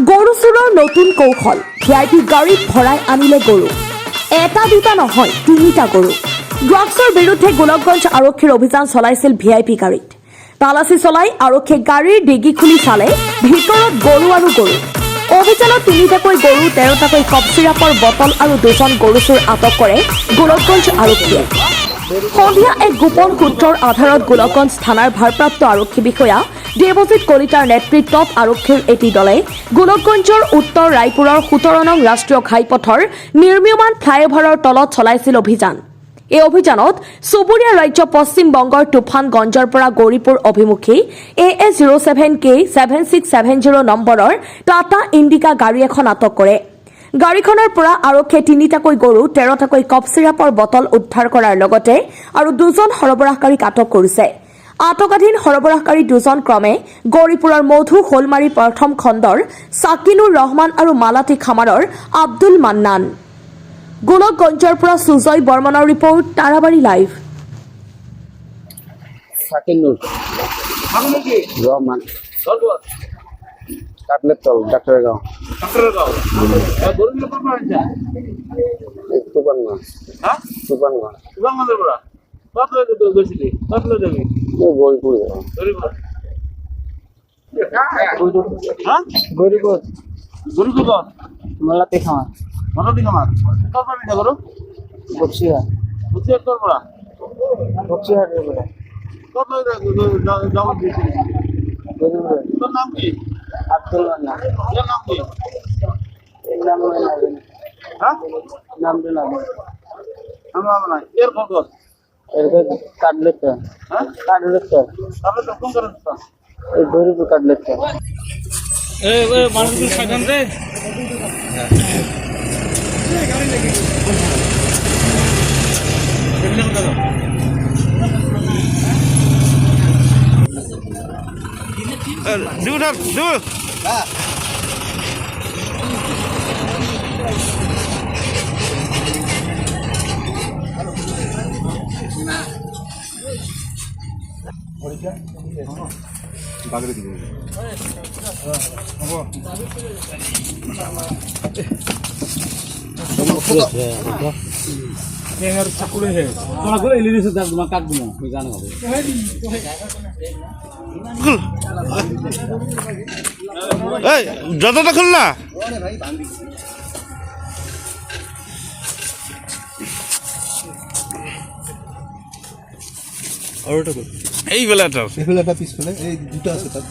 গৰু চোৰৰ নতুন কৌশল ভিআইপি গাড়ীত ভৰাই আনিলে গৰু এটা দুটা নহয় তিনিটা গৰু ড্ৰাগছৰ বিৰুদ্ধে গোলকগঞ্জ আৰক্ষীৰ অভিযান চলাইছিল ভিআইপি গাড়ীত তালাচী চলাই আৰক্ষীয়ে গাড়ীৰ ডিগি খুলি চালে ভিতৰত গৰু আৰু গৰু অভিযানত তিনিটাকৈ গৰু 13টাকৈ কফ চিৰাপৰ বটল আৰু দুজন গৰু চোৰ আটক কৰে গোলকগঞ্জ আৰক্ষীয়ে সন্ধিয়া এক গোপন সূত্ৰৰ আধাৰত গোলকগঞ্জ থানাৰ ভাৰপ্ৰাপ্ত আৰক্ষী বিষয়া দেৱজিৎ কলিতাৰ নেতৃত্বত আৰক্ষীৰ এটি দলে গোলকগঞ্জৰ উত্তৰ ৰায়পুৰৰ 17 নং ৰাষ্ট্ৰীয় ঘাইপথৰ নিৰ্মীয়মান ফ্লাইঅভাৰৰ তলত চলাইছিল অভিযান এই অভিযানত চুবুৰীয়া ৰাজ্য পশ্চিম বংগৰ তুফানগঞ্জৰ পৰা গৌৰীপুৰ অভিমুখী AS07K 7670 নম্বৰৰ টাটা ইণ্ডিকা গাড়ী এখন আটক কৰে গাড়ীখনৰ পৰা আৰক্ষীয়ে তিনিটাকৈ গৰু 13টাকৈ কফ চিৰাপৰ বটল উদ্ধাৰ কৰাৰ লগতে আৰু দুজন সৰবৰাহকাৰীক আটক কৰিছে আটকাধীন সৰবৰাহকাৰী দুজন ক্ৰমে গৌৰীপুৰৰ মধু হোলমাৰী প্ৰথম খণ্ডৰ সাকিনুৰ ৰহমান আৰু মালাটি খামাৰৰ আব্দুল মান্নান গোলকগঞ্জৰ পৰা সুজয় বৰ্মনৰ ৰিপৰ্ট তাৰাবাৰী লাইভ সাকিনুর রহমান কাটলেতল ডাক্তারের গাঁও মালাতে খামার বক্সিহাট বক্সিহাটের বলে নাম কি আব্দুল মান্নান নাম কি এর নাম মনে লাগে না হ্যাঁ নামটা না আমরা এর কত এর কাটলেত হ্যাঁ কাটলেত তাহলে তো কোন করেন এই গরিব কাটলেত এই মানুষ সাজান রে Do. বাগরে দিব এর চাকুলে হে তোরা করে ইলিশ দাও তোমা কাট দিমু তুই জানো হবে এই যতটা খুললা এই বেলাটা এই বেলাটা পিছফালে এই দুটো আছে তার